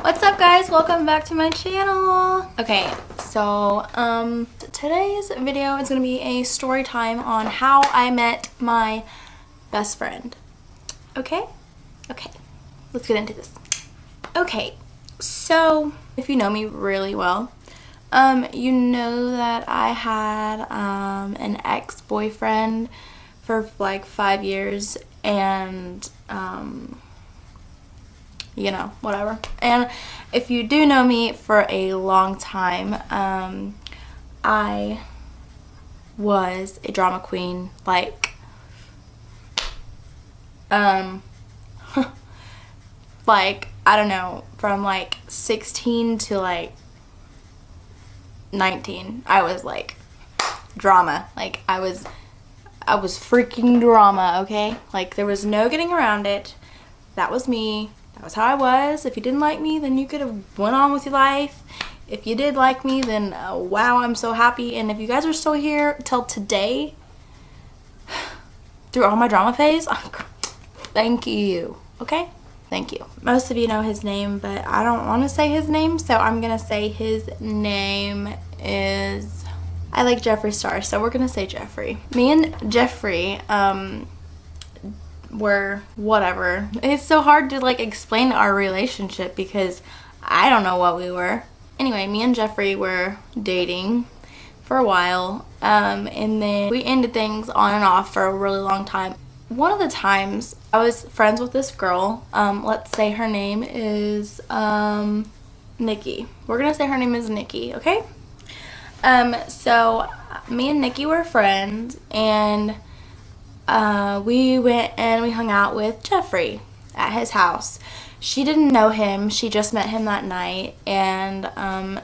What's up, guys? Welcome back to my channel. Okay, so today's video is gonna be a story time on how I met my best friend. Okay, let's get into this. Okay, so if you know me really well, you know that I had an ex-boyfriend for like 5 years, and you know, whatever. And if you do know me for a long time, I was a drama queen, like like, I don't know, from like 16 to like 19, I was like drama. Like I was freaking drama, okay? Like there was no getting around it. That was me. That was how I was. If you didn't like me, then you could have went on with your life. If you did like me, then wow, I'm so happy. And if you guys are still here till today, through all my drama phase, thank you, okay? Thank you. Most of you know his name, but I don't want to say his name, so I'm gonna say his name is, I like Jeffree Star, so we're gonna say Jeffree. Me and Jeffree were whatever. It's so hard to like explain our relationship because I don't know what we were. Anyway, me and Jeffree were dating for a while, and then we ended things on and off for a really long time. One of the times I was friends with this girl, let's say her name is Nikki. We're gonna say her name is Nikki, okay? So me and Nikki were friends, and we went and we hung out with Jeffree at his house. She didn't know him, she just met him that night, and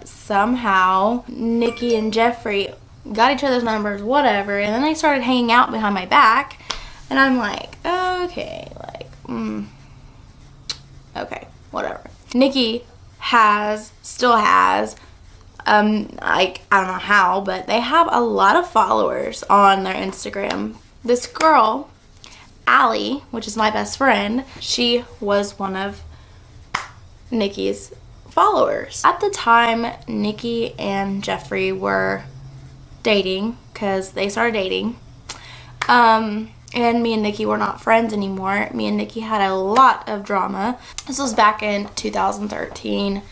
somehow Nikki and Jeffree got each other's numbers, whatever, and then they started hanging out behind my back, and I'm like, okay, like, okay, whatever. Nikki still has, like, I don't know how, but they have a lot of followers on their Instagram. This girl, Allie, which is my best friend, she was one of Nikki's followers. At the time, Nikki and Jeffree were dating, because they started dating, and me and Nikki were not friends anymore. Me and Nikki had a lot of drama. This was back in 2013,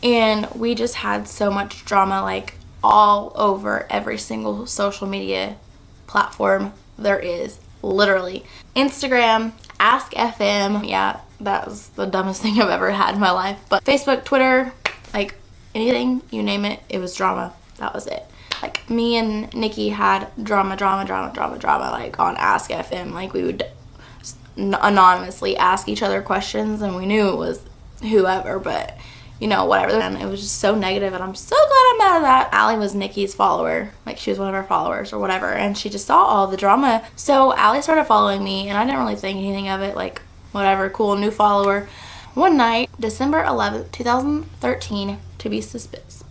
and we just had so much drama, like all over every single social media platform there is, literally. Instagram, Ask FM, yeah, that was the dumbest thing I've ever had in my life. But Facebook, Twitter, like anything, you name it, it was drama. That was it. Like me and Nikki had drama, like on Ask FM. Like we would anonymously ask each other questions, and we knew it was whoever, but you know, whatever. And it was just so negative, and I'm so glad I'm out of that. Allie was Nikki's follower, like she was one of her followers or whatever, and she just saw all the drama. So Allie started following me, and I didn't really think anything of it, like whatever, cool, new follower. One night, December 11th, 2013, to be specific,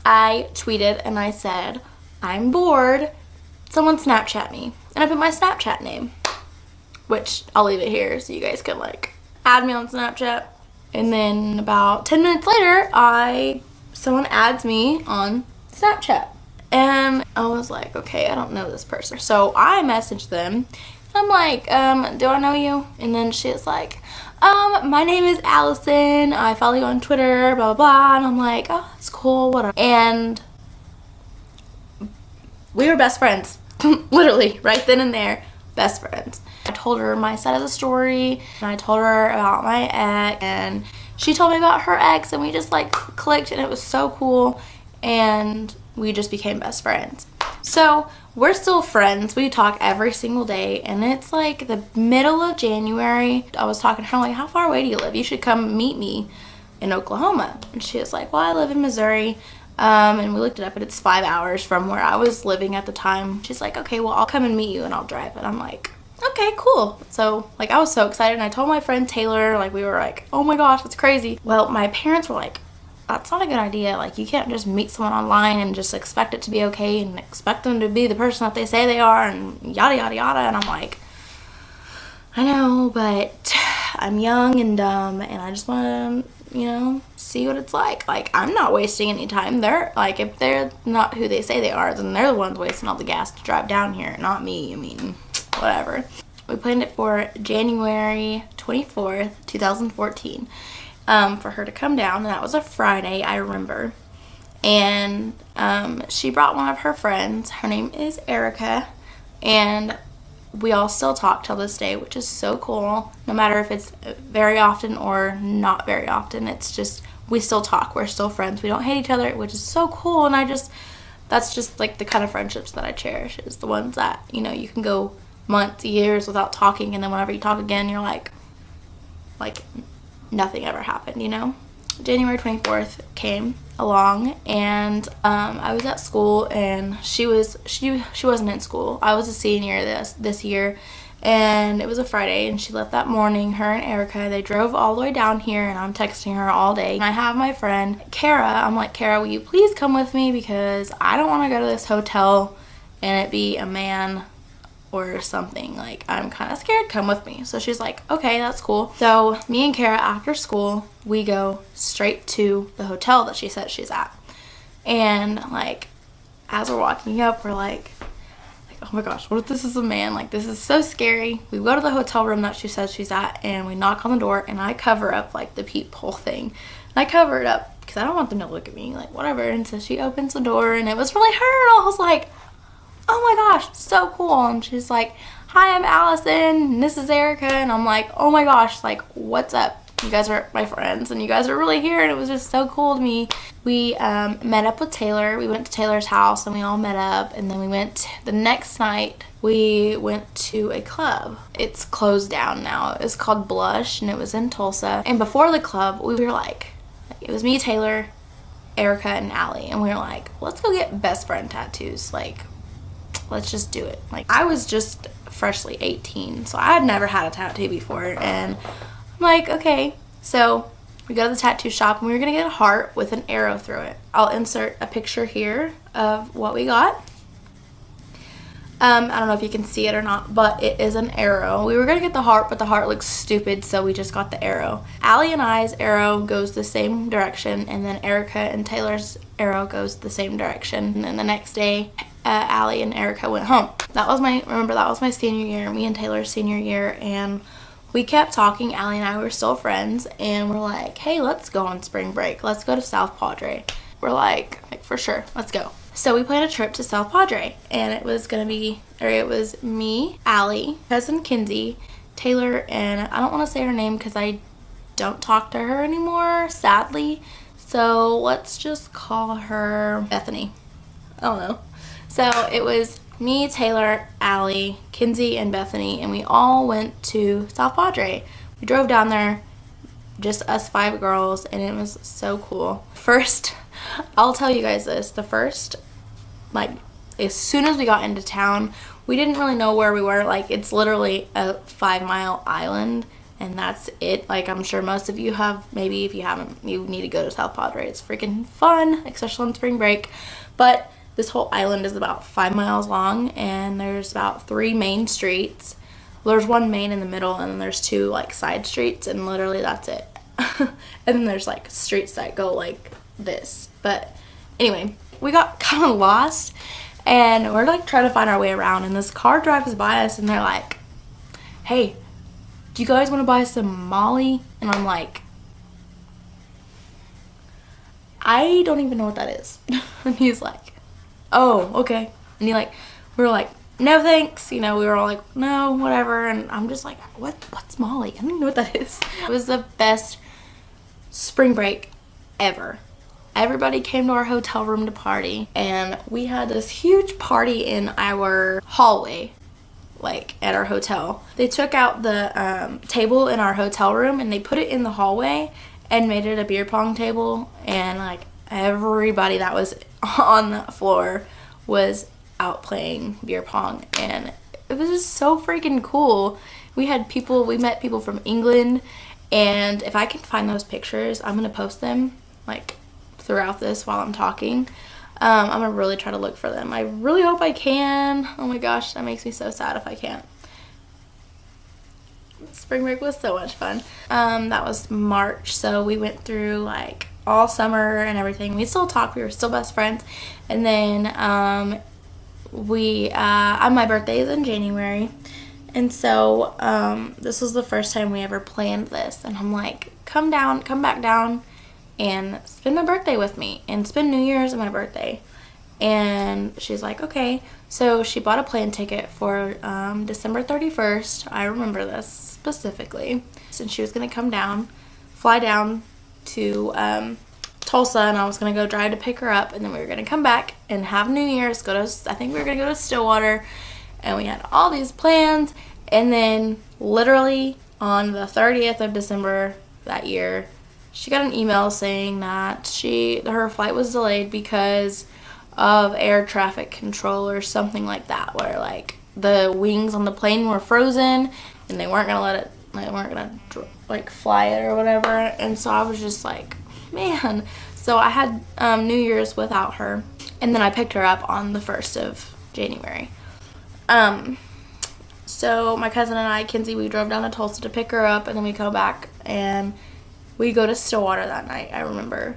I tweeted and I said, I'm bored, someone Snapchat me. And I put my Snapchat name, which I'll leave it here so you guys can like add me on Snapchat. And then about 10 minutes later, someone adds me on Snapchat. And I was like, okay, I don't know this person. So I messaged them. I'm like, do I know you? And then she's like, my name is Allison. I follow you on Twitter, blah, blah, blah. And I'm like, oh, that's cool, whatever. And we were best friends. Literally, right then and there, best friends. I told her my side of the story, and I told her about my ex, and she told me about her ex, and we just like clicked, and it was so cool, and we just became best friends. So we're still friends. We talk every single day, and it's like the middle of January. I was talking to her like, how far away do you live? You should come meet me in Oklahoma. And she was like, well, I live in Missouri. And we looked it up, and it's 5 hours from where I was living at the time. She's like, okay, well, I'll come and meet you and I'll drive. And I'm like, okay, cool. So like I was so excited, and I told my friend Taylor, like we were like, oh my gosh, that's crazy. Well, my parents were like, that's not a good idea. Like you can't just meet someone online and just expect it to be okay and expect them to be the person that they say they are and yada yada yada. And I'm like, I know, but I'm young and dumb and I just want to, you know, see what it's like. Like, I'm not wasting any time. They're, like, if they're not who they say they are, then they're the ones wasting all the gas to drive down here, not me. I mean, whatever. We planned it for January 24th, 2014, for her to come down, and that was a Friday, I remember. And she brought one of her friends. Her name is Erica, and we all still talk till this day, which is so cool. No matter if it's very often or not very often, it's just, we still talk. We're still friends. We don't hate each other, which is so cool. And that's just like the kind of friendships that I cherish, is the ones that, you know, you can go months, years without talking, and then whenever you talk again, you're like nothing ever happened, you know? January 24th came along, and I was at school, and she wasn't in school. I was a senior this year, and it was a Friday, and she left that morning. Her and Erica, they drove all the way down here, and I'm texting her all day. And I have my friend Kara. I'm like, Kara, will you please come with me, because I don't want to go to this hotel and it be a man or something. Like, I'm kind of scared. Come with me. So she's like, okay, that's cool. So me and Kara, after school, we go straight to the hotel that she said she's at. And like, as we're walking up, we're like, oh my gosh, what if this is a man? Like, this is so scary. We go to the hotel room that she says she's at, and we knock on the door, and I cover up like the peephole thing. And I cover it up because I don't want them to look at me, like, whatever. And so she opens the door, and it was really her, and I was like, oh my gosh, so cool. And she's like, hi, I'm Allison, and this is Erica. And I'm like, oh my gosh, like, what's up? You guys are my friends, and you guys are really here. And it was just so cool to me. We met up with Taylor. We went to Taylor's house, and we all met up. And then we went, the next night, we went to a club. It's closed down now. It's called Blush, and it was in Tulsa. And before the club, we were like, it was me, Taylor, Erica, and Allie. And we were like, let's go get best friend tattoos. Like, let's just do it. Like, I was just freshly 18, so I had never had a tattoo before, and I'm like, okay. So we go to the tattoo shop, and we were gonna get a heart with an arrow through it. I'll insert a picture here of what we got. I don't know if you can see it or not, but it is an arrow. We were gonna get the heart, but the heart looks stupid, so we just got the arrow. Allie and I's arrow goes the same direction, and then Erica and Taylor's arrow goes the same direction. And then the next day, Allie and Erica went home. That was my senior year, me and Taylor's senior year, and we kept talking. Allie and I were still friends, and we're like, hey, let's go on spring break. Let's go to South Padre. We're like for sure, let's go. So we planned a trip to South Padre, and it was me, Allie, cousin Kinsey, Taylor, and I don't want to say her name because I don't talk to her anymore, sadly. So let's just call her Bethany. I don't know. So it was me, Taylor, Allie, Kinsey, and Bethany, and we all went to South Padre. We drove down there, just us 5 girls, and it was so cool. First, I'll tell you guys this, like, as soon as we got into town, we didn't really know where we were. Like, it's literally a 5-mile island, and that's it. Like, I'm sure most of you have. Maybe if you haven't, you need to go to South Padre. It's freaking fun, especially on spring break. But this whole island is about 5 miles long, and there's about 3 main streets. Well, there's one main in the middle, and then there's 2 like side streets, and literally that's it. And then there's like streets that go like this. But anyway, we got kind of lost, and we're like trying to find our way around, and this car drives by us, and they're like, hey, do you guys want to buy some Molly? And I'm like, I don't even know what that is. And he's like, oh, okay. And we were like, no thanks, you know. We were all like, no, whatever. And I'm just like, what's Molly? I don't even know what that is. It was the best spring break ever. Everybody came to our hotel room to party, and we had this huge party in our hallway, like at our hotel. They took out the table in our hotel room, and they put it in the hallway and made it a beer pong table, and like everybody that was on the floor was out playing beer pong, and it was just so freaking cool. We met people from England, and if I can find those pictures, I'm gonna post them like throughout this while I'm talking. I'm gonna really try to look for them. I really hope I can. Oh my gosh, that makes me so sad if I can't. Spring break was so much fun. That was March, so we went through like all summer and everything. We still talk, we were still best friends. And then my birthday is in January, and so this was the first time we ever planned this, and I'm like, come back down and spend my birthday with me and spend New Year's and my birthday. And she's like, okay. So she bought a plane ticket for December 31st. I remember this specifically. Since she was going to come down, fly down to Tulsa, and I was going to go drive to pick her up, and then we were going to come back and have New Year's, I think we were going to go to Stillwater, and we had all these plans. And then literally on the 30th of December that year, she got an email saying that her flight was delayed because of air traffic control or something like that, where like the wings on the plane were frozen and they weren't gonna like fly it or whatever. And so I was just like, man. So I had New Year's without her, and then I picked her up on the 1st of January. So my cousin and I, Kinsey, we drove down to Tulsa to pick her up, and then we go back and we go to Stillwater that night, I remember.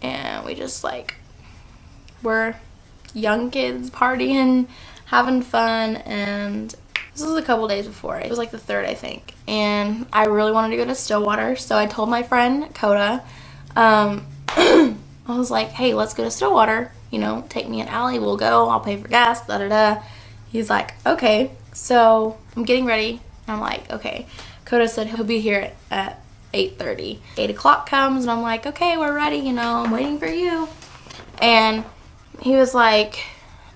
And we just like, we're young kids partying, having fun. And this was a couple days before. It was like the 3rd, I think. And I really wanted to go to Stillwater, so I told my friend Coda, I was like, hey, let's go to Stillwater, you know, take me and Allie, we'll go, I'll pay for gas, da da da. He's like, okay. So I'm getting ready. I'm like, okay. Coda said he'll be here at 8:30. 8 o'clock comes, and I'm like, okay, we're ready, you know, I'm waiting for you. And he was like,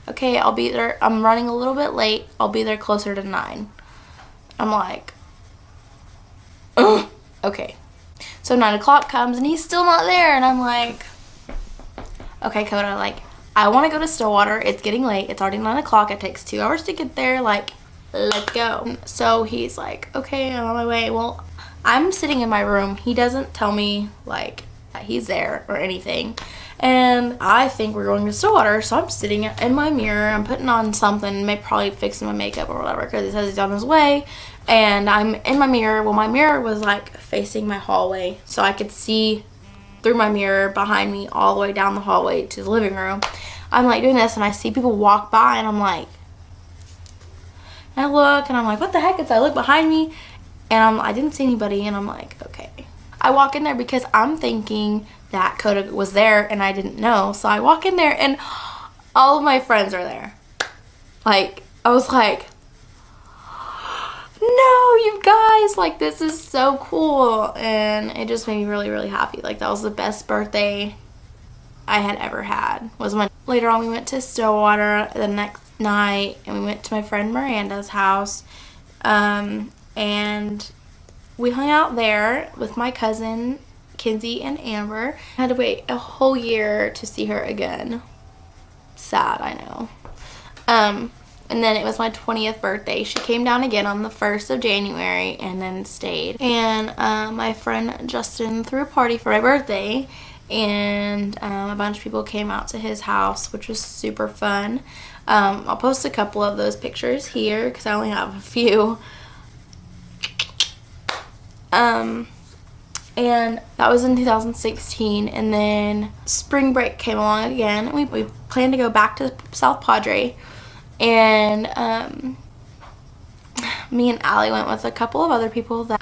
okay, I'll be there. I'm running a little bit late. I'll be there closer to 9. I'm like, ugh. Okay. So 9 o'clock comes, and he's still not there, and I'm like, okay, Coda, like, I want to go to Stillwater. It's getting late. It's already 9 o'clock. It takes 2 hours to get there. Like, let's go. So he's like, okay, I'm on my way. Well, I'm sitting in my room. He doesn't tell me like that he's there or anything. And I think we're going to Stillwater, so I'm sitting in my mirror. I'm putting on something, maybe probably fixing my makeup or whatever, because he says he's on his way. And I'm in my mirror. Well, my mirror was like facing my hallway, so I could see through my mirror behind me all the way down the hallway to the living room. I'm like doing this, and I see people walk by, and I'm like, and I look, and I'm like, what the heck? And so I look behind me, and I didn't see anybody, and I'm like, okay. I walk in there because I'm thinking that Coda was there, and I didn't know. So I walk in there, and all of my friends are there. Like, I was like, no, you guys, like, this is so cool. And it just made me really, really happy. Like, that was the best birthday I had ever had. Later on, we went to Stillwater the next night, and we went to my friend Miranda's house. And we hung out there with my cousin Kinsey and Amber. I had to wait a whole year to see her again. Sad, I know. And then it was my 20th birthday. She came down again on the 1st of January and then stayed. And my friend Justin threw a party for my birthday, and a bunch of people came out to his house, which was super fun. I'll post a couple of those pictures here because I only have a few. And that was in 2016, and then spring break came along again. We planned to go back to South Padre, and me and Allie went with a couple of other people. That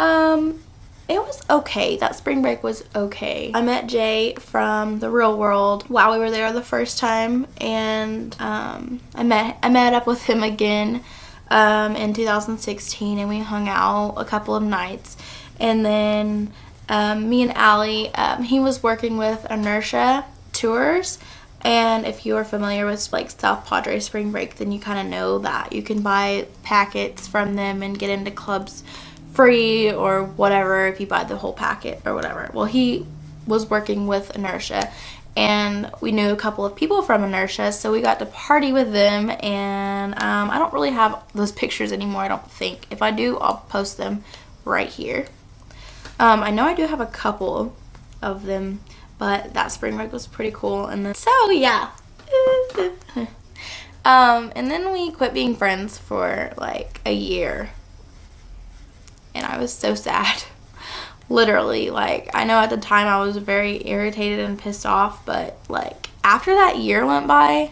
it was okay. That spring break was okay. I met Jay from the real world while we were there the first time, and I met up with him again in 2016, and we hung out a couple of nights. And then me and Allie, he was working with Inertia Tours, and if you are familiar with like South Padre Spring Break, then you kind of know that you can buy packets from them and get into clubs free or whatever if you buy the whole packet or whatever. Well, he was working with Inertia, and we knew a couple of people from Inertia, so we got to party with them. And I don't really have those pictures anymore, I don't think. If I do, I'll post them right here. I know I do have a couple of them, but that spring break was pretty cool. And then, so yeah. And then we quit being friends for like a year. and I was so sad. Literally, like, I know at the time I was very irritated and pissed off, but like after that year went by,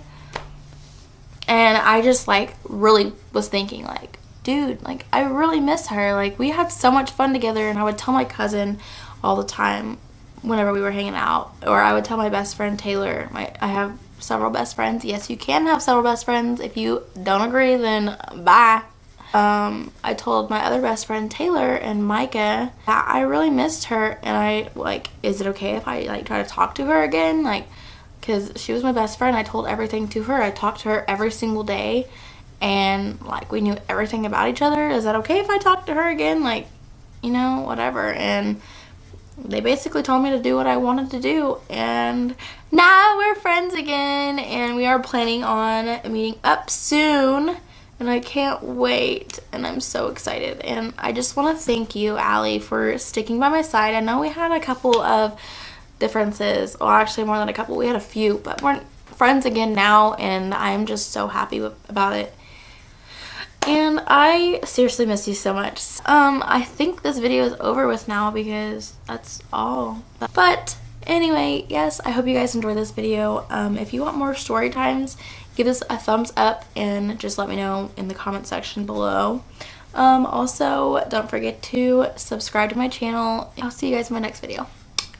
and I just like really was thinking like, dude, like I really miss her. Like we had so much fun together, and I would tell my cousin all the time whenever we were hanging out, or I would tell my best friend Taylor. I have several best friends. Yes, you can have several best friends. If you don't agree, then bye. I told my other best friend Taylor and Micah that I really missed her, and I like, is it okay if I like try to talk to her again? Like, because she was my best friend. I told everything to her. I talked to her every single day, and like we knew everything about each other. Is that okay if I talk to her again? Like, you know, whatever. And they basically told me to do what I wanted to do, and now we're friends again, and we are planning on meeting up soon. And I can't wait, and I'm so excited. And I just want to thank you, Allie, for sticking by my side. I know we had a couple of differences, or actually more than a couple. We had a few, but we're friends again now, and I'm just so happy about it. And I seriously miss you so much. I think this video is over with now because that's all. But anyway, yes, I hope you guys enjoyed this video. If you want more story times, give this a thumbs up and just let me know in the comment section below. Also, don't forget to subscribe to my channel. I'll see you guys in my next video.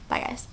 Bye, guys.